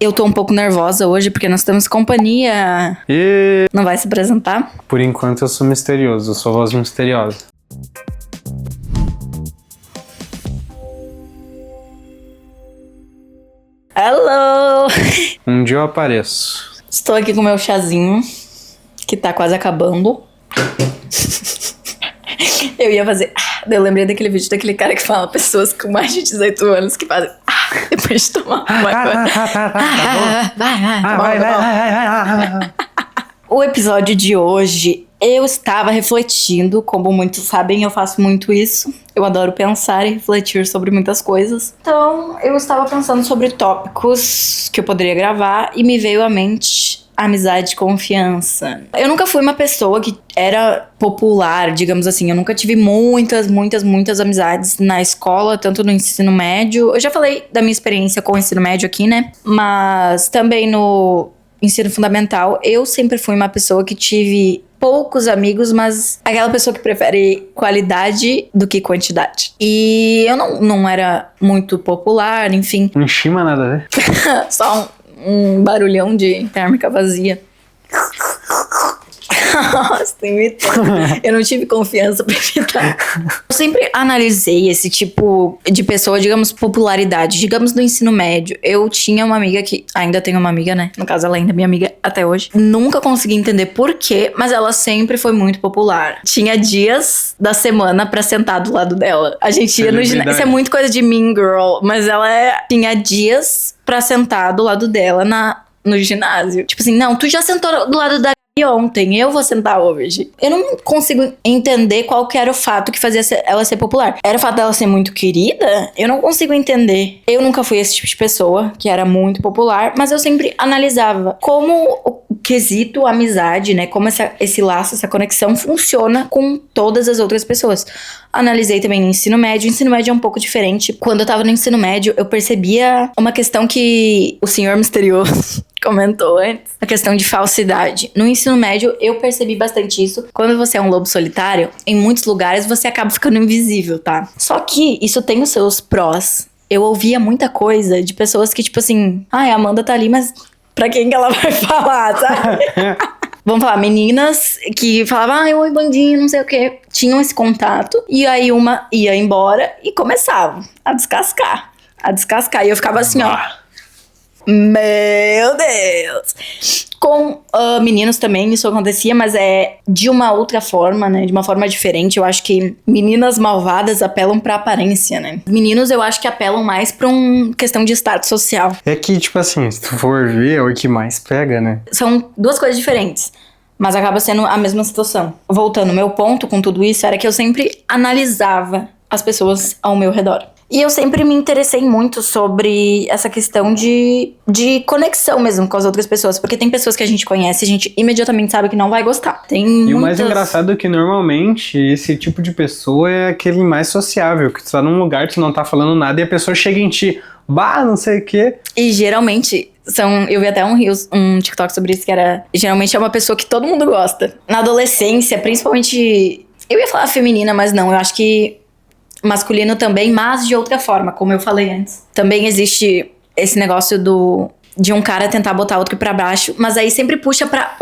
Eu tô um pouco nervosa hoje porque nós temos companhia. Não vai se apresentar? Por enquanto eu sou misterioso, eu sou voz misteriosa. Hello! Um dia eu apareço. Estou aqui com o meu chazinho, que tá quase acabando. Eu ia fazer... Eu lembrei daquele vídeo daquele cara que fala pessoas com mais de 18 anos que fazem... depois de tomar uma coisa. Vai. O episódio de hoje, eu estava refletindo, como muitos sabem, eu faço muito isso. Eu adoro pensar e refletir sobre muitas coisas. Então, eu estava pensando sobre tópicos que eu poderia gravar e me veio à mente amizade e confiança. Eu nunca fui uma pessoa que era popular, digamos assim. Eu nunca tive muitas amizades na escola, tanto no ensino médio. Eu já falei da minha experiência com o ensino médio aqui, né? Mas também no ensino fundamental, eu sempre fui uma pessoa que tive poucos amigos, mas aquela pessoa que prefere qualidade do que quantidade. E eu não era muito popular, enfim. Não chima nada a ver. Só um barulhão de térmica vazia. Nossa, eu não tive confiança pra imitar. Eu sempre analisei esse tipo de pessoa, digamos, popularidade. Digamos, no ensino médio. Eu tinha uma amiga que... Ainda tenho uma amiga, né? No caso, ela ainda é minha amiga até hoje. Nunca consegui entender por quê, mas ela sempre foi muito popular. Tinha dias da semana pra sentar do lado dela. A gente ia no ginásio. Isso é muito coisa de Mean Girl, mas ela tinha dias pra sentar do lado dela no ginásio. Tipo assim, não, tu já sentou do lado da ontem, eu vou sentar hoje. Eu não consigo entender qual que era o fato que fazia ela ser popular. Era o fato dela ser muito querida? Eu não consigo entender. Eu nunca fui esse tipo de pessoa que era muito popular, mas eu sempre analisava como o quesito amizade, né? Como esse laço, essa conexão funciona com todas as outras pessoas. Analisei também no ensino médio. O ensino médio é um pouco diferente. Quando eu tava no ensino médio, eu percebia uma questão que o senhor misterioso comentou antes, a questão de falsidade. No ensino médio, eu percebi bastante isso. Quando você é um lobo solitário, em muitos lugares você acaba ficando invisível, tá? Só que isso tem os seus prós. Eu ouvia muita coisa de pessoas que, tipo assim, a Amanda tá ali, mas pra quem que ela vai falar, sabe? Vamos falar, meninas que falavam, oi, bandinho, não sei o quê. Tinham esse contato, e aí uma ia embora e começava a descascar. E eu ficava assim, ó. Meu Deus! Com meninos também isso acontecia, mas é de uma outra forma, né? De uma forma diferente. Eu acho que meninas malvadas apelam pra aparência, né? Meninos eu acho que apelam mais pra uma questão de status social. É que, tipo assim, se tu for ver, é o que mais pega, né? São duas coisas diferentes, mas acaba sendo a mesma situação. Voltando, meu ponto com tudo isso era que eu sempre analisava as pessoas ao meu redor. E eu sempre me interessei muito sobre essa questão de conexão mesmo com as outras pessoas. Porque tem pessoas que a gente conhece e a gente imediatamente sabe que não vai gostar. E o mais engraçado é que normalmente esse tipo de pessoa é aquele mais sociável. Que tu tá num lugar, tu não tá falando nada e a pessoa chega em ti. Bah, não sei o quê. E geralmente... eu vi até um TikTok sobre isso, que era... Geralmente é uma pessoa que todo mundo gosta. Na adolescência, principalmente... Eu ia falar feminina, mas não. Eu acho que... masculino também, mas de outra forma, como eu falei antes. Também existe esse negócio de um cara tentar botar outro pra baixo, mas aí sempre puxa pra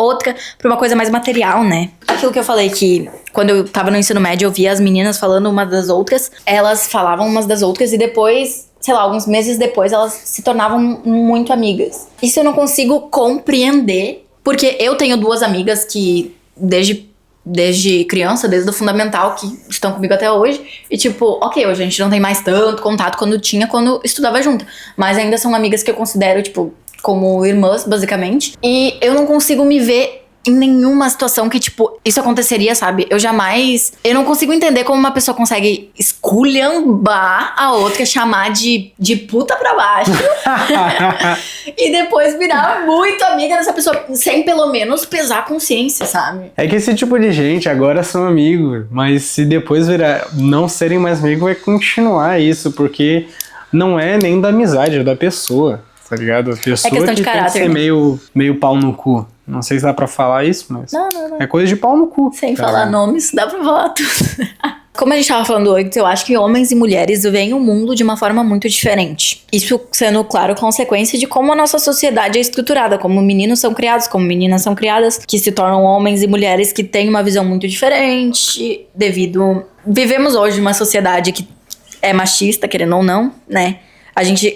uma coisa mais material, né? Aquilo que eu falei que quando eu tava no ensino médio, eu via as meninas falando umas das outras, elas falavam umas das outras e depois, sei lá, alguns meses depois, elas se tornavam muito amigas. Isso eu não consigo compreender, porque eu tenho duas amigas que desde criança, desde o fundamental, que estão comigo até hoje. E tipo, ok, hoje a gente não tem mais tanto contato quando estudava junto. Mas ainda são amigas que eu considero, tipo, como irmãs, basicamente. E eu não consigo me ver em nenhuma situação que, tipo, isso aconteceria, sabe? Eu não consigo entender como uma pessoa consegue esculhambar a outra, chamar de puta pra baixo e depois virar muito amiga dessa pessoa, sem pelo menos pesar a consciência, sabe? É que esse tipo de gente agora são amigos, mas se depois não serem mais amigos, vai continuar isso, porque não é nem da amizade, é da pessoa, tá ligado? A pessoa questão de que caráter, tem que ser meio pau no cu. Não sei se dá pra falar isso, mas... Não. É coisa de pau no cu. Sem falar nomes, dá pra falar tudo. Como a gente tava falando antes, eu acho que homens e mulheres veem o mundo de uma forma muito diferente. Isso sendo, claro, consequência de como a nossa sociedade é estruturada, como meninos são criados, como meninas são criadas, que se tornam homens e mulheres que têm uma visão muito diferente devido... Vivemos hoje uma sociedade que é machista, querendo ou não, né?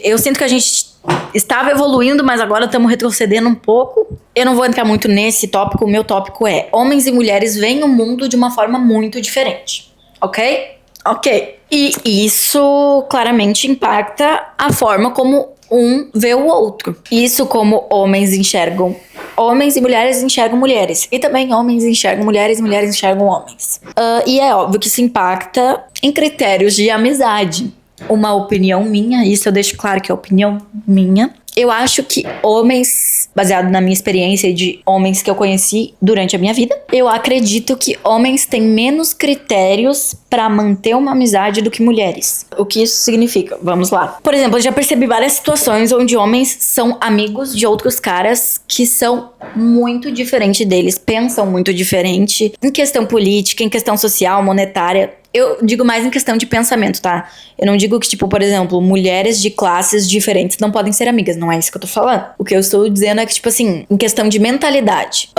Eu sinto que a gente estava evoluindo, mas agora estamos retrocedendo um pouco. Eu não vou entrar muito nesse tópico, o meu tópico é: homens e mulheres veem o mundo de uma forma muito diferente, ok? Ok. E isso claramente impacta a forma como um vê o outro. Isso como homens enxergam homens e mulheres enxergam mulheres. E também homens enxergam mulheres e mulheres enxergam homens. E é óbvio que isso impacta em critérios de amizade. Uma opinião minha, isso eu deixo claro que é opinião minha. Eu acho que homens, baseado na minha experiência de homens que eu conheci durante a minha vida, eu acredito que homens têm menos critérios pra manter uma amizade do que mulheres. O que isso significa? Vamos lá. Por exemplo, eu já percebi várias situações onde homens são amigos de outros caras que são muito diferentes deles, pensam muito diferente em questão política, em questão social, monetária. Eu digo mais em questão de pensamento, tá? Eu não digo que, tipo, por exemplo, mulheres de classes diferentes não podem ser amigas. Não é isso que eu tô falando. O que eu estou dizendo é que, tipo assim, em questão de mentalidade,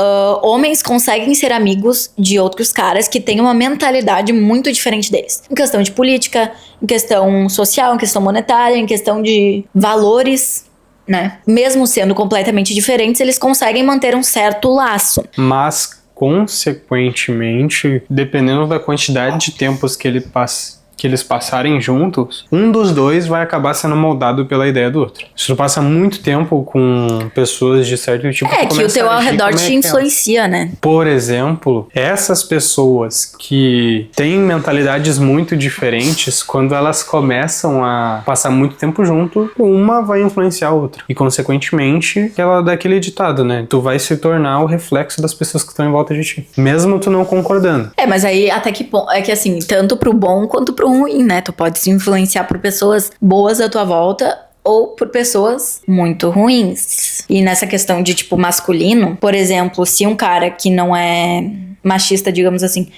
homens conseguem ser amigos de outros caras que têm uma mentalidade muito diferente deles. Em questão de política, em questão social, em questão monetária, em questão de valores, né? Mesmo sendo completamente diferentes, eles conseguem manter um certo laço. Mas, consequentemente, dependendo da quantidade de tempos que eles passarem juntos, um dos dois vai acabar sendo moldado pela ideia do outro. Se tu passa muito tempo com pessoas de certo tipo... É, que o teu ao redor te influencia, né? Por exemplo, essas pessoas que têm mentalidades muito diferentes, quando elas começam a passar muito tempo junto, uma vai influenciar a outra. E, consequentemente, ela dá aquele ditado, né? Tu vai se tornar o reflexo das pessoas que estão em volta de ti. Mesmo tu não concordando. É, mas aí até que ponto... É que assim, tanto pro bom quanto pro ruim, né? Tu pode se influenciar por pessoas boas à tua volta ou por pessoas muito ruins. E nessa questão de, tipo, masculino, por exemplo, se um cara que não é machista, digamos assim,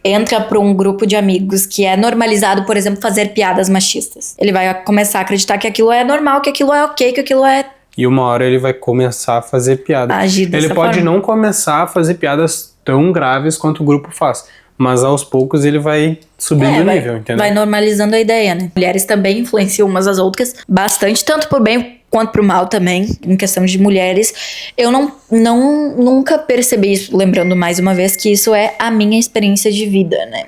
entra pra um grupo de amigos que é normalizado, por exemplo, fazer piadas machistas, ele vai começar a acreditar que aquilo é normal, que aquilo é ok, que aquilo é... E uma hora ele vai começar a fazer piada. Ele pode não começar a fazer piadas tão graves quanto o grupo faz, mas aos poucos ele vai subindo o nível, entendeu? Vai normalizando a ideia, né? Mulheres também influenciam umas às outras bastante, tanto pro bem quanto pro mal também, em questão de mulheres. Eu nunca percebi isso, lembrando mais uma vez que isso é a minha experiência de vida, né?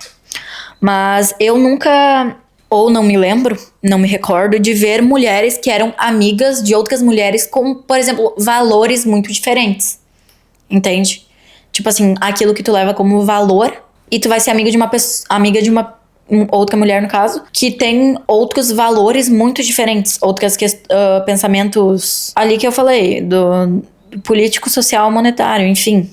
Mas eu nunca... Ou não me lembro, não me recordo de ver mulheres que eram amigas de outras mulheres com, por exemplo, valores muito diferentes. Entende? Tipo assim, aquilo que tu leva como valor e tu vai ser amiga de uma outra mulher, no caso, que tem outros valores muito diferentes. Outros pensamentos ali que eu falei, do político, social, monetário, enfim...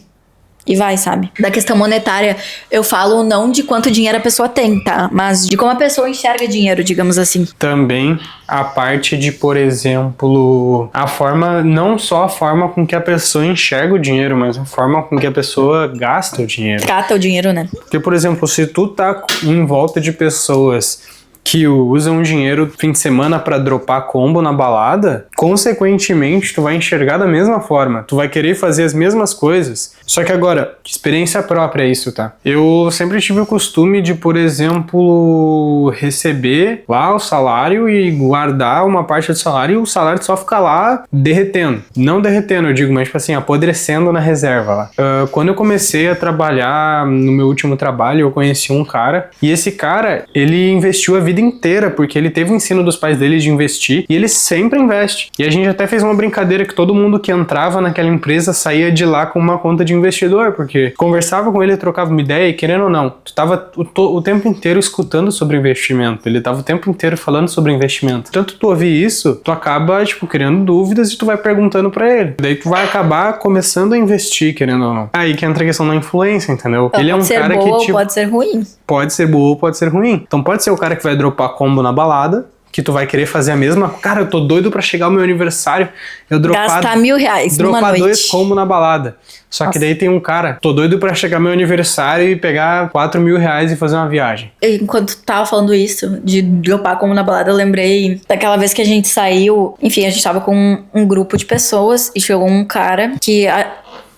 E vai, sabe? Da questão monetária, eu falo não de quanto dinheiro a pessoa tem, tá? Mas de como a pessoa enxerga dinheiro, digamos assim. Também a parte de, por exemplo, a forma, não só a forma com que a pessoa enxerga o dinheiro, mas a forma com que a pessoa gasta o dinheiro. Cata o dinheiro, né? Porque, por exemplo, se tu tá em volta de pessoas que usam dinheiro fim de semana pra dropar combo na balada, consequentemente tu vai enxergar da mesma forma, tu vai querer fazer as mesmas coisas. Só que agora, experiência própria isso, tá? Eu sempre tive o costume de, por exemplo, receber lá o salário e guardar uma parte do salário, e o salário só ficar lá derretendo. Não derretendo, eu digo, mas tipo assim, apodrecendo na reserva lá. Quando eu comecei a trabalhar no meu último trabalho, eu conheci um cara, e esse cara, ele investiu a vida inteira, porque ele teve o ensino dos pais dele de investir, e ele sempre investe. E a gente até fez uma brincadeira que todo mundo que entrava naquela empresa saía de lá com uma conta de investidor, porque conversava com ele, trocava uma ideia, e querendo ou não, tu tava o tempo inteiro escutando sobre investimento, ele tava o tempo inteiro falando sobre investimento. Tanto tu ouvir isso, tu acaba, tipo, criando dúvidas e tu vai perguntando pra ele. Daí tu vai acabar começando a investir, querendo ou não. Aí que entra a questão da influência, entendeu? Ele é um cara que, tipo, pode ser ruim. Pode ser boa ou pode ser ruim. Então pode ser o cara que vai dropar combo na balada, que tu vai querer fazer a mesma... Cara, eu tô doido pra chegar ao meu aniversário, eu dropar... Gastar R$1.000 numa dropar noite. 2 combos na balada. Só que daí tem um cara, tô doido pra chegar ao meu aniversário e pegar R$4.000 e fazer uma viagem. Enquanto tu tava falando isso, de dropar como na balada, eu lembrei daquela vez que a gente saiu. Enfim, a gente tava com um grupo de pessoas e chegou um cara que...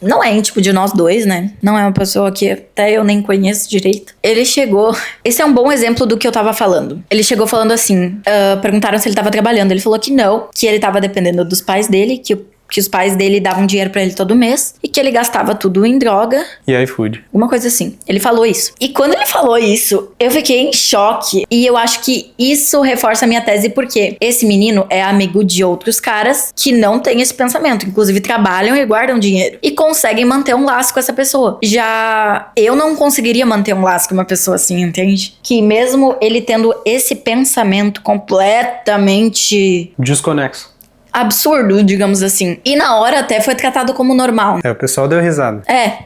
não é íntimo de nós dois, né? Não é uma pessoa que até eu nem conheço direito. Ele chegou... Esse é um bom exemplo do que eu tava falando. Ele chegou falando assim... perguntaram se ele tava trabalhando. Ele falou que não. Que ele tava dependendo dos pais dele. Que os pais dele davam dinheiro pra ele todo mês. E que ele gastava tudo em droga. E iFood. Alguma coisa assim. Ele falou isso. E quando ele falou isso, eu fiquei em choque. E eu acho que isso reforça a minha tese, porque esse menino é amigo de outros caras que não têm esse pensamento. Inclusive, trabalham e guardam dinheiro. E conseguem manter um laço com essa pessoa. Já eu não conseguiria manter um laço com uma pessoa assim, entende? Que mesmo ele tendo esse pensamento completamente... desconexo. absurdo, digamos assim. E na hora até foi tratado como normal. O pessoal deu risada.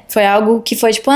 Foi algo que foi tipo,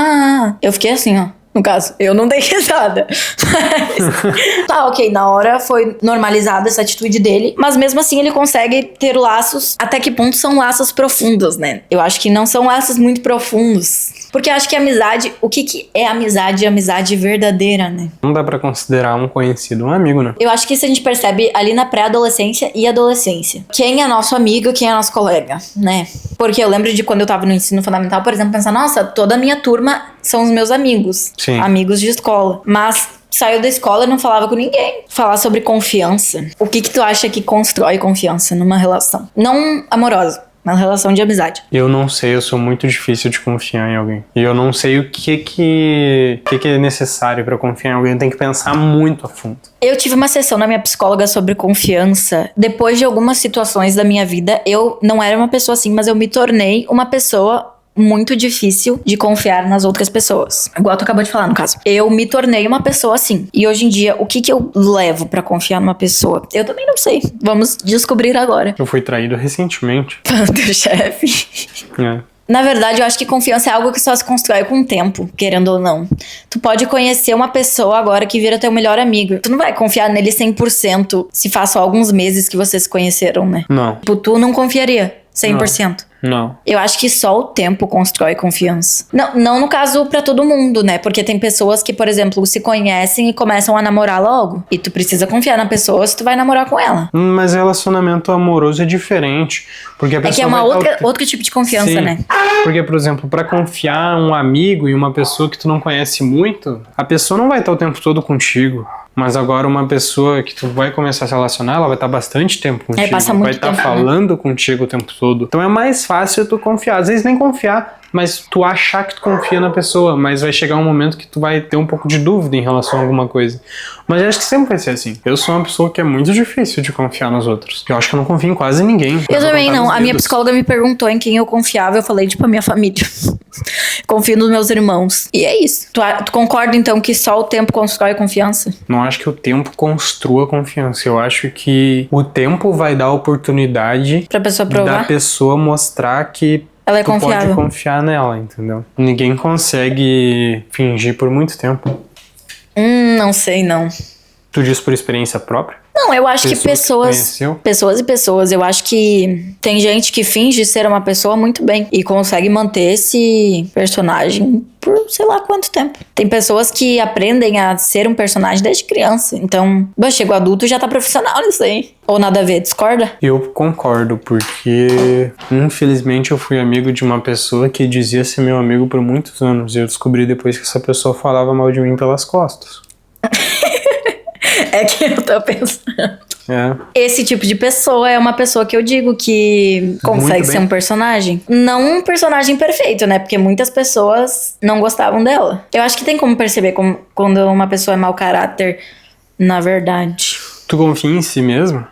eu fiquei assim, ó. No caso, eu não dei risada. Mas, tá, ok, na hora foi normalizada essa atitude dele. Mas mesmo assim ele consegue ter laços. Até que ponto são laços profundos, né? Eu acho que não são laços muito profundos. Porque eu acho que amizade... O que é amizade? Amizade verdadeira, né? Não dá pra considerar um conhecido um amigo, né? Eu acho que isso a gente percebe ali na pré-adolescência e adolescência. Quem é nosso amigo, quem é nosso colega, né? Porque eu lembro de quando eu tava no ensino fundamental, por exemplo, pensar, nossa, toda a minha turma são os meus amigos. Sim. Amigos de escola. Mas saiu da escola e não falava com ninguém. Falar sobre confiança. O que tu acha que constrói confiança numa relação? Não amorosa. Uma relação de amizade. Eu não sei, eu sou muito difícil de confiar em alguém. E eu não sei o que é necessário pra confiar em alguém. Eu tenho que pensar muito a fundo. Eu tive uma sessão na minha psicóloga sobre confiança. Depois de algumas situações da minha vida, eu não era uma pessoa assim, mas eu me tornei uma pessoa muito difícil de confiar nas outras pessoas. Igual tu acabou de falar, no caso. Eu me tornei uma pessoa assim. E hoje em dia, o que eu levo pra confiar numa pessoa? Eu também não sei. Vamos descobrir agora. Eu fui traído recentemente. Teu chefe. É. Na verdade, eu acho que confiança é algo que só se constrói com o tempo, querendo ou não. Tu pode conhecer uma pessoa agora que vira teu melhor amigo. Tu não vai confiar nele 100% se faz só alguns meses que vocês se conheceram, né? Não. Tipo, tu não confiaria 100%. Não. Eu acho que só o tempo constrói confiança. Não no caso pra todo mundo, né? Porque tem pessoas que, por exemplo, se conhecem e começam a namorar logo. E tu precisa confiar na pessoa se tu vai namorar com ela. Mas relacionamento amoroso é diferente. Porque a pessoa É que é vai outro tipo de confiança, Sim. né? Porque, por exemplo, pra confiar um amigo em uma pessoa que tu não conhece muito, a pessoa não vai estar o tempo todo contigo. Mas agora uma pessoa que tu vai começar a se relacionar, ela vai estar bastante tempo contigo. Passa muito vai estar tempo, falando contigo o tempo todo. Então é mais fácil tu confiar. Às vezes nem confiar, mas tu achar que tu confia na pessoa. Mas vai chegar um momento que tu vai ter um pouco de dúvida em relação a alguma coisa. Mas eu acho que sempre vai ser assim. Eu sou uma pessoa que é muito difícil de confiar nos outros. Eu acho que eu não confio em quase ninguém. Eu também não. A minha psicóloga me perguntou em quem eu confiava. Eu falei, tipo, a minha família. Confio nos meus irmãos. E é isso. Tu concorda, então, que só o tempo constrói confiança? Não acho que o tempo construa confiança. Eu acho que o tempo vai dar a oportunidade Pra pessoa provar? da pessoa mostrar que Ela é tu confiável. pode confiar nela, entendeu? Ninguém consegue fingir por muito tempo. Não sei, não. Tu diz por experiência própria? Não, eu acho que Pessoa que pessoas... conheceu? Pessoas e pessoas. Eu acho que tem gente que finge ser uma pessoa muito bem. E consegue manter esse personagem por sei lá quanto tempo. Tem pessoas que aprendem a ser um personagem desde criança. Então, chegou adulto e já tá profissional nisso aí. Ou nada a ver, discorda? Eu concordo, porque infelizmente eu fui amigo de uma pessoa que dizia ser meu amigo por muitos anos. E eu descobri depois que essa pessoa falava mal de mim pelas costas. É que eu tô pensando. É. Esse tipo de pessoa é uma pessoa que eu digo que consegue Muito ser bem. um personagem. Não um personagem perfeito, né? Porque muitas pessoas não gostavam dela. Eu acho que tem como perceber quando uma pessoa é mau caráter, na verdade. Tu confia em si mesmo?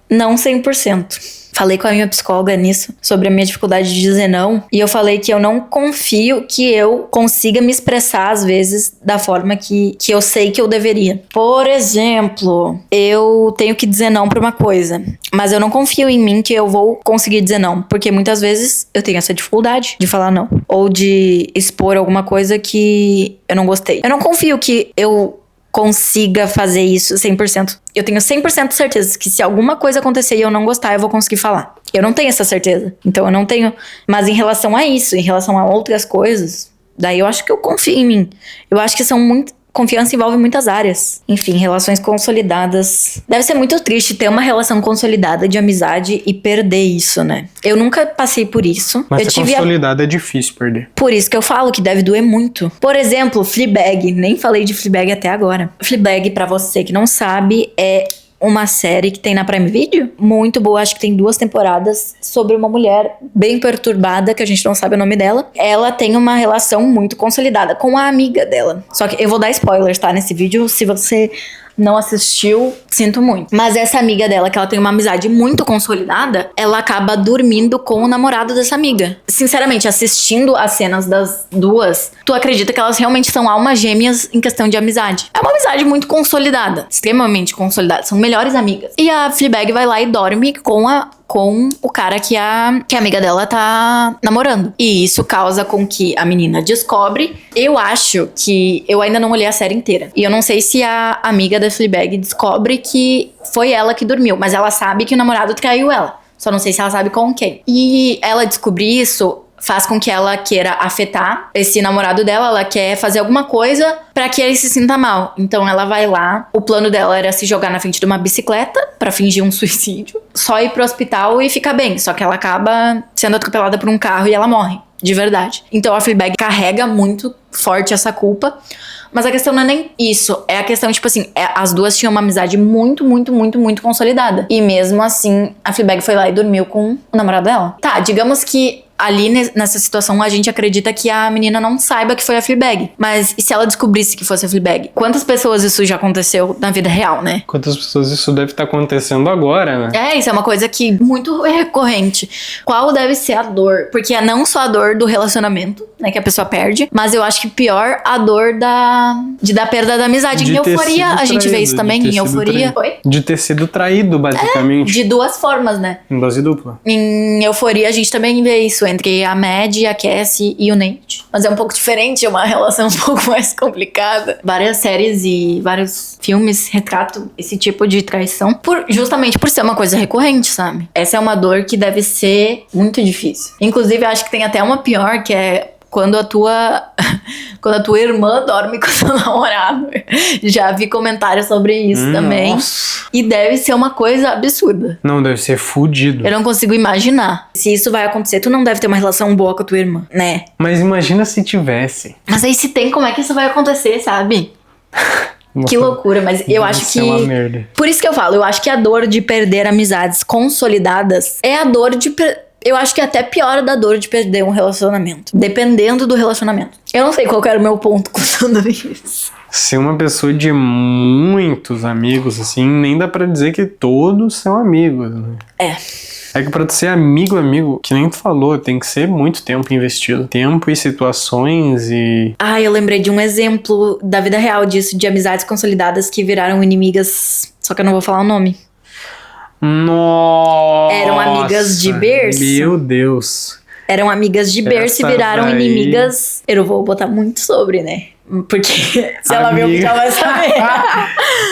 Não 100%. Falei com a minha psicóloga nisso, sobre a minha dificuldade de dizer não. E eu falei que eu não confio que eu consiga me expressar, às vezes, da forma que eu sei que eu deveria. Por exemplo, eu tenho que dizer não pra uma coisa, mas eu não confio em mim que eu vou conseguir dizer não. Porque muitas vezes eu tenho essa dificuldade de falar não. Ou de expor alguma coisa que eu não gostei. Eu não confio que eu consiga fazer isso 100%. Eu tenho 100% de certeza que se alguma coisa acontecer e eu não gostar, eu vou conseguir falar. Eu não tenho essa certeza. Então eu não tenho. Mas em relação a isso, em relação a outras coisas, daí eu acho que eu confio em mim. Eu acho que são muito. Confiança envolve muitas áreas. Enfim, relações consolidadas. Deve ser muito triste ter uma relação consolidada de amizade e perder isso, né? Eu nunca passei por isso. Mas eu ser consolidada é difícil perder. Por isso que eu falo que deve doer muito. Por exemplo, Fleabag. Nem falei de Fleabag até agora. Fleabag, pra você que não sabe, é uma série que tem na Prime Video, muito boa, acho que tem 2 temporadas, sobre uma mulher bem perturbada, que a gente não sabe o nome dela. Ela tem uma relação muito consolidada com a amiga dela. Só que eu vou dar spoilers, tá, nesse vídeo, se você não assistiu, sinto muito. Mas essa amiga dela, que ela tem uma amizade muito consolidada, ela acaba dormindo com o namorado dessa amiga. Sinceramente, assistindo as cenas das duas, tu acredita que elas realmente são almas gêmeas em questão de amizade. É uma amizade muito consolidada, extremamente consolidada, são melhores amigas. E a Fleabag vai lá e dorme com o cara que a amiga dela tá namorando. E isso causa com que a menina descobre. Eu acho que... Eu ainda não olhei a série inteira. E eu não sei se a amiga da Fleabag descobre que foi ela que dormiu. Mas ela sabe que o namorado traiu ela. Só não sei se ela sabe com quem. E ela descobrir isso faz com que ela queira afetar esse namorado dela. Ela quer fazer alguma coisa pra que ele se sinta mal. Então ela vai lá. O plano dela era se jogar na frente de uma bicicleta pra fingir um suicídio. Só ir pro hospital e ficar bem. Só que ela acaba sendo atropelada por um carro e ela morre. De verdade. Então a Fleabag carrega muito forte essa culpa. Mas a questão não é nem isso. É a questão, tipo assim, as duas tinham uma amizade muito, muito, muito, muito consolidada. E mesmo assim, a Fleabag foi lá e dormiu com o namorado dela. Tá, digamos que ali nessa situação a gente acredita que a menina não saiba que foi a Fleabag. Mas e se ela descobrisse que fosse a Fleabag? Quantas pessoas isso já aconteceu na vida real, né? Quantas pessoas isso deve estar acontecendo agora, né? É, isso é uma coisa que muito recorrente. Qual deve ser a dor? Porque é não só a dor do relacionamento, né, que a pessoa perde, mas eu acho que pior a dor da perda da amizade. Em Euforia, a gente vê isso também, em Euforia. Oi? De ter sido traído, basicamente. De 2 formas, né? Em dose dupla. Em Euforia, a gente também vê isso entre a Mad, a Cassie e o Nate. Mas é um pouco diferente, é uma relação um pouco mais complicada. Várias séries e vários filmes retratam esse tipo de traição justamente por ser uma coisa recorrente, sabe? Essa é uma dor que deve ser muito difícil. Inclusive, eu acho que tem até uma pior, que é quando a tua irmã dorme com seu namorado. Já vi comentários sobre isso também. Nossa. E deve ser uma coisa absurda. Não, deve ser fudido. Eu não consigo imaginar. Se isso vai acontecer, tu não deve ter uma relação boa com a tua irmã, né? Mas imagina se tivesse. Mas aí se tem, como é que isso vai acontecer, sabe? Que loucura, mas eu acho que... é uma merda. Por isso que eu falo, eu acho que a dor de perder amizades consolidadas é a dor de... Eu acho que é até pior da dor de perder um relacionamento. Dependendo do relacionamento. Eu não sei qual que era o meu ponto com tudo isso. Ser uma pessoa de muitos amigos, assim, nem dá pra dizer que todos são amigos, né? É que pra tu ser amigo, que nem tu falou, tem que ser muito tempo investido. Tempo e situações e... Ah, eu lembrei de um exemplo da vida real disso, de amizades consolidadas que viraram inimigas, só que eu não vou falar o nome. Nossa! Eram amigas de berço. Meu Deus. Eram amigas de berço e viraram inimigas. Eu não vou botar muito sobre, né? Porque se ela ver o vídeo, ela vai saber.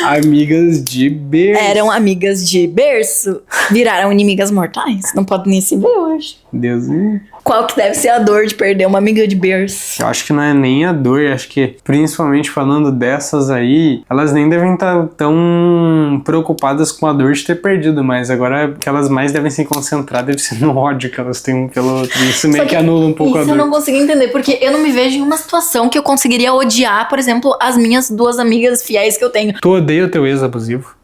Amigas de berço. Eram amigas de berço, viraram inimigas mortais. Não pode nem se ver hoje. Deus me... Qual que deve ser a dor de perder uma amiga de berço? Eu acho que não é nem a dor, eu acho que, principalmente falando dessas aí, elas nem devem estar tão preocupadas com a dor de ter perdido, mas agora o que elas mais devem se concentrar deve ser no ódio que elas têm pelo outro. Isso meio que anula um pouco a dor. Isso eu não consegui entender, porque eu não me vejo em uma situação que eu conseguiria odiar, por exemplo, as minhas 2 amigas fiéis que eu tenho. Tu odeia o teu ex abusivo?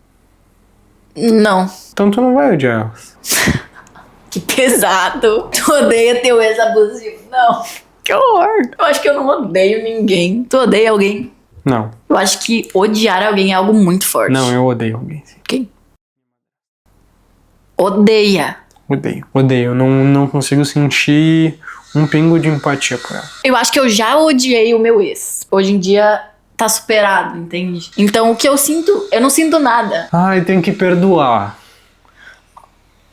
Não. Então tu não vai odiar elas. Que pesado. Tu odeia teu ex abusivo? Não. Que horror. Eu acho que eu não odeio ninguém. Tu odeia alguém? Não. Eu acho que odiar alguém é algo muito forte. Não, eu odeio alguém. Quem? Odeia. Odeio. Eu não consigo sentir um pingo de empatia por ela. Eu acho que eu já odiei o meu ex. Hoje em dia tá superado, entende? Então o que eu sinto, eu não sinto nada. Ai, tenho que perdoar.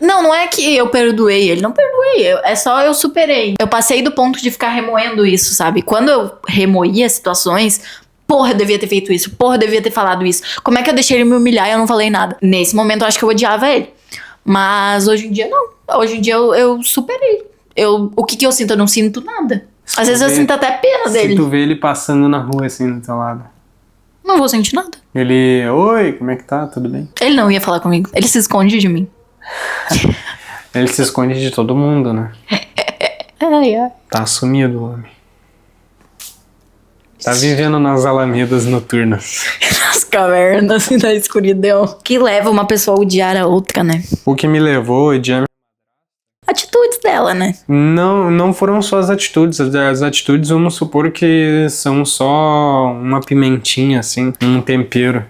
Não é que eu perdoei ele, não perdoei, é só eu superei. Eu passei do ponto de ficar remoendo isso, sabe? Quando eu remoía situações, porra, eu devia ter feito isso, porra, eu devia ter falado isso. Como é que eu deixei ele me humilhar e eu não falei nada? Nesse momento eu acho que eu odiava ele. Mas hoje em dia não. Hoje em dia eu superei. O que eu sinto? Eu não sinto nada. Às vezes eu sinto até pena dele. Se tu vê ele passando na rua assim do teu lado. Não vou sentir nada. Ele, oi, como é que tá? Tudo bem? Ele não ia falar comigo. Ele se esconde de mim. Ele se esconde de todo mundo, né? Ai, ai. Tá sumido o homem. Tá vivendo nas alamedas noturnas. Nas cavernas e na escuridão. Que leva uma pessoa a odiar a outra, né? O que me levou a odiar... Atitudes dela, né? Não foram só as atitudes. As atitudes, vamos supor que são só uma pimentinha, assim, um tempero.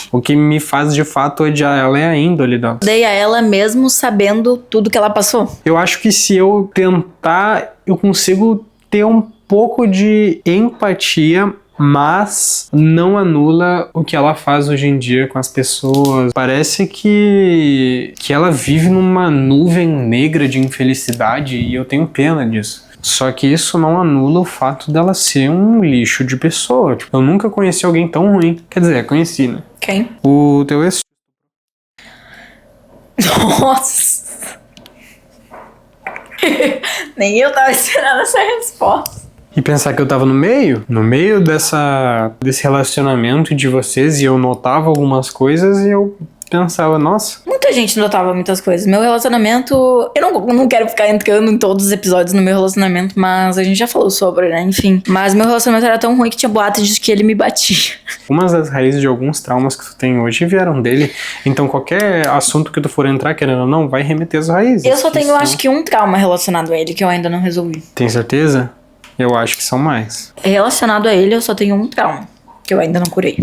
O que me faz de fato odiar ela é a índole dela. Odeia ela mesmo sabendo tudo que ela passou. Eu acho que se eu tentar, eu consigo ter um pouco de empatia, mas não anula o que ela faz hoje em dia com as pessoas. Parece que ela vive numa nuvem negra de infelicidade e eu tenho pena disso. Só que isso não anula o fato dela ser um lixo de pessoa. Eu nunca conheci alguém tão ruim. Quer dizer, conheci, né? Quem? O teu ex... Nossa! Nem eu tava esperando essa resposta. E pensar que eu tava no meio desse relacionamento de vocês, e eu notava algumas coisas e eu pensava, nossa... Muita gente notava muitas coisas. Meu relacionamento... Eu não quero ficar entrando em todos os episódios no meu relacionamento, mas a gente já falou sobre, né? Enfim. Mas meu relacionamento era tão ruim que tinha boatos de que ele me batia. Algumas das raízes de alguns traumas que tu tem hoje vieram dele. Então qualquer assunto que tu for entrar, querendo ou não, vai remeter às raízes. Eu só tenho, acho que um trauma relacionado a ele que eu ainda não resolvi. Tem certeza? Eu acho que são mais. Relacionado a ele, eu só tenho um trauma que eu ainda não curei.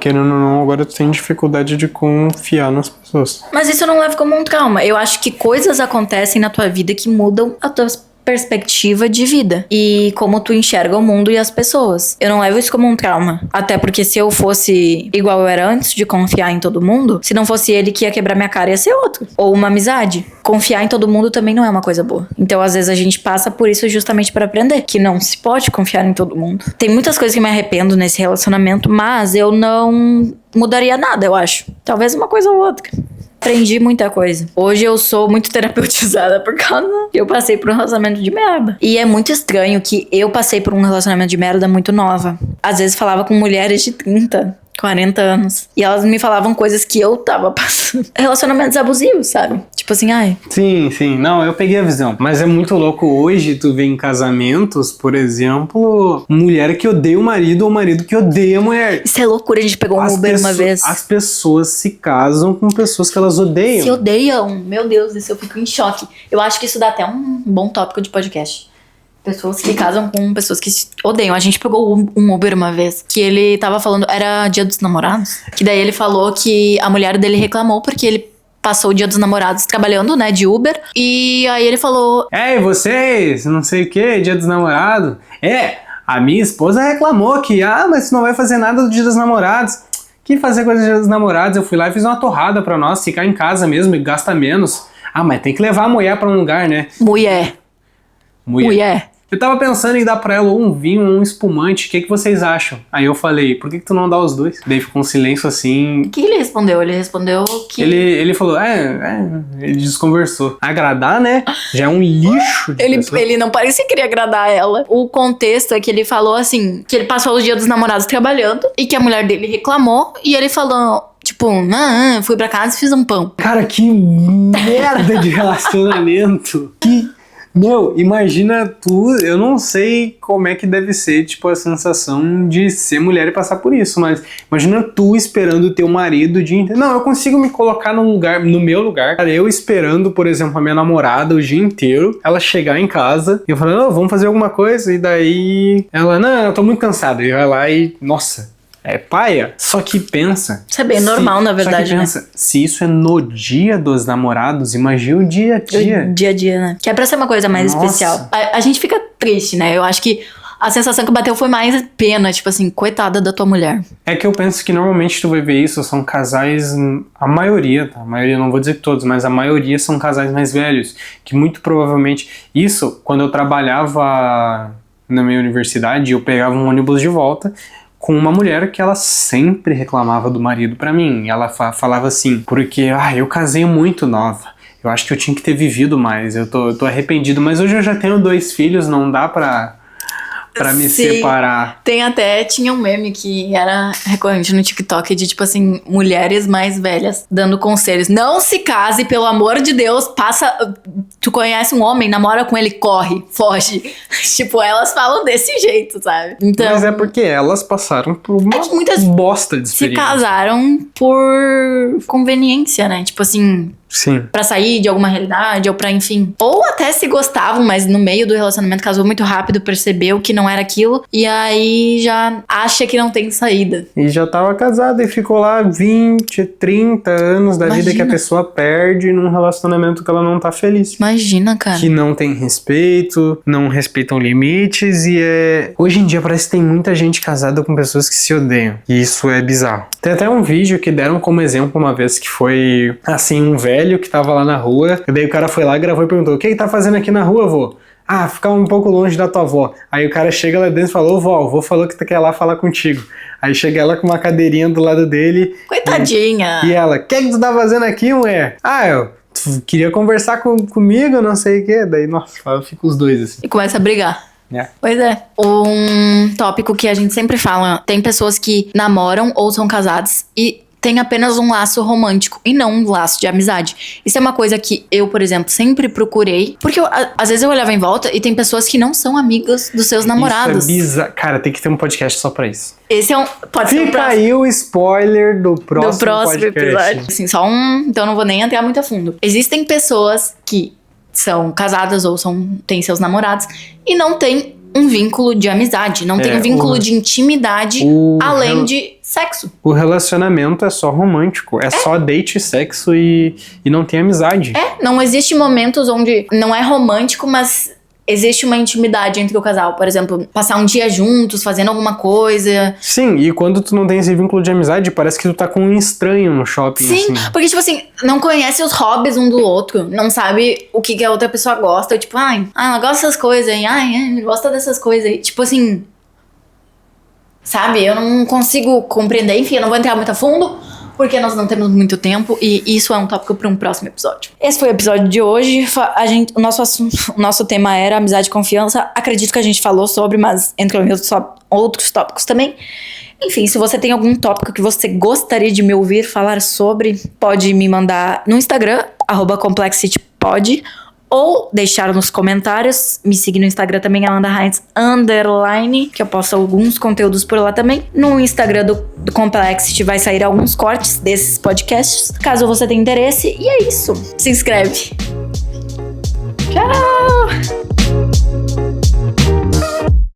Querendo ou não, agora tu tem dificuldade de confiar nas pessoas. Mas isso eu não levo como um trauma. Eu acho que coisas acontecem na tua vida que mudam a tua perspectiva de vida e como tu enxerga o mundo e as pessoas. Eu não levo isso como um trauma. Até porque se eu fosse igual eu era antes, de confiar em todo mundo, se não fosse ele que ia quebrar minha cara, ia ser outro. Ou uma amizade. Confiar em todo mundo também não é uma coisa boa. Então, às vezes, a gente passa por isso justamente para aprender que não se pode confiar em todo mundo. Tem muitas coisas que me arrependo nesse relacionamento, mas eu não mudaria nada, eu acho. Talvez uma coisa ou outra. Aprendi muita coisa. Hoje eu sou muito terapeutizada por causa que eu passei por um relacionamento de merda. E é muito estranho que eu passei por um relacionamento de merda muito nova. Às vezes falava com mulheres de 30, 40 anos. E elas me falavam coisas que eu tava passando. Relacionamentos abusivos, sabe? Tipo assim, ai. Sim. Não, eu peguei a visão. Mas é muito louco hoje tu ver em casamentos, por exemplo, mulher que odeia o marido ou marido que odeia a mulher. Isso é loucura, a gente pegou um Uber uma vez. As pessoas se casam com pessoas que elas odeiam. Se odeiam. Meu Deus, isso eu fico em choque. Eu acho que isso dá até um bom tópico de podcast. Pessoas que casam com pessoas que se odeiam. A gente pegou um Uber uma vez, que ele tava falando, era Dia dos Namorados, que daí ele falou que a mulher dele reclamou porque ele passou o Dia dos Namorados trabalhando, né, de Uber, e aí ele falou... Vocês, não sei o que, Dia dos Namorados. A minha esposa reclamou que, mas você não vai fazer nada do Dia dos Namorados. Que fazer coisa do Dia dos Namorados? Eu fui lá e fiz uma torrada pra nós, ficar em casa mesmo e gasta menos. Mas tem que levar a mulher pra um lugar, né? Mulher. Eu tava pensando em dar pra ela um vinho, um espumante, o que vocês acham? Aí eu falei, por que tu não dá os dois? Daí ficou um silêncio assim... O que ele respondeu? Ele respondeu que... Ele falou, ele desconversou. Agradar, né? Já é um lixo de pessoa. Ele não parecia querer agradar ela. O contexto é que ele falou assim, que ele passou o Dia dos Namorados trabalhando e que a mulher dele reclamou e ele falou... Tipo, fui pra casa e fiz um pão. Cara, que merda de relacionamento. Imagina tu, eu não sei como é que deve ser, tipo, a sensação de ser mulher e passar por isso, mas imagina tu esperando o teu marido o dia inteiro. Não, eu consigo me colocar no meu lugar, cara, eu esperando, por exemplo, a minha namorada o dia inteiro, ela chegar em casa e eu falando, vamos fazer alguma coisa, e daí ela, não, eu tô muito cansada, e vai lá e, nossa... É paia. Só que pensa... Isso é bem normal, na verdade, né? Se isso é no Dia dos Namorados, imagina o dia a dia. O dia a dia, né? Que é pra ser uma coisa mais especial. A gente fica triste, né? Eu acho que a sensação que bateu foi mais pena, tipo assim, coitada da tua mulher. É que eu penso que normalmente tu vai ver isso, são casais, a maioria, tá? A maioria, não vou dizer que todos, mas a maioria são casais mais velhos, que muito provavelmente... Isso, quando eu trabalhava na minha universidade, eu pegava um ônibus de volta... com uma mulher que ela sempre reclamava do marido pra mim. Ela falava assim, porque eu casei muito nova. Eu acho que eu tinha que ter vivido mais. Eu tô arrependido, mas hoje eu já tenho 2 filhos, não dá pra me separar. Tinha um meme que era recorrente no TikTok de, tipo assim, mulheres mais velhas dando conselhos. Não se case, pelo amor de Deus, tu conhece um homem, namora com ele, corre, foge. Tipo, elas falam desse jeito, sabe? Então, mas é porque elas passaram por uma muitas bosta de experiência. Se casaram por conveniência, né? Tipo assim... Sim. Pra sair de alguma realidade, ou pra, enfim... Ou até se gostavam, mas no meio do relacionamento casou muito rápido, percebeu que não era aquilo, e aí já acha que não tem saída. E já tava casada e ficou lá 20, 30 anos da vida que a pessoa perde num relacionamento que ela não tá feliz. Imagina, cara. Que não tem respeito, não respeitam limites Hoje em dia parece que tem muita gente casada com pessoas que se odeiam. E isso é bizarro. Tem até um vídeo que deram como exemplo uma vez que foi, assim, um velho que tava lá na rua, e daí o cara foi lá, gravou e perguntou: o que tá fazendo aqui na rua, vô? Ficar um pouco longe da tua avó. Aí o cara chega lá dentro e falou: ô vó, o vô falou que tu quer lá falar contigo. Aí chega ela com uma cadeirinha do lado dele. Coitadinha! E ela: o que tu tá fazendo aqui, mulher? Tu queria conversar comigo, não sei o quê. Daí, nossa, fica os dois assim. E começa a brigar. Pois é. Um tópico que a gente sempre fala: tem pessoas que namoram ou são casadas e tem apenas um laço romântico e não um laço de amizade. Isso é uma coisa que eu, por exemplo, sempre procurei. Porque às vezes eu olhava em volta e tem pessoas que não são amigas dos seus namorados. Isso é bizarro. Cara, tem que ter um podcast só pra isso. Esse pode ser Fica aí o spoiler do próximo podcast. Episódio. Assim, então não vou nem entrar muito a fundo. Existem pessoas que são casadas ou têm seus namorados e não têm um vínculo de amizade, não tem um vínculo de intimidade além de sexo. O relacionamento é só romântico, é só date, sexo e não tem amizade. Não existe momentos onde não é romântico, mas existe uma intimidade entre o casal. Por exemplo, passar um dia juntos, fazendo alguma coisa. Sim, e quando tu não tem esse vínculo de amizade, parece que tu tá com um estranho no shopping. Sim, assim. Porque, tipo assim, não conhece os hobbies um do outro, não sabe o que a outra pessoa gosta. Tipo, ela gosta dessas coisas aí, ele gosta dessas coisas aí. Tipo assim, sabe? Eu não consigo compreender, enfim, eu não vou entrar muito a fundo, porque nós não temos muito tempo e isso é um tópico para um próximo episódio. Esse foi o episódio de hoje. O nosso tema era amizade e confiança. Acredito que a gente falou sobre, mas entrou em outros tópicos também. Enfim, se você tem algum tópico que você gostaria de me ouvir falar sobre, pode me mandar no Instagram, @ComplexCityPod, ou deixar nos comentários. Me seguir no Instagram também, @AmandaHeinz_, que eu posto alguns conteúdos por lá também. No Instagram do Complexity vai sair alguns cortes desses podcasts, caso você tenha interesse. E é isso. Se inscreve. Tchau!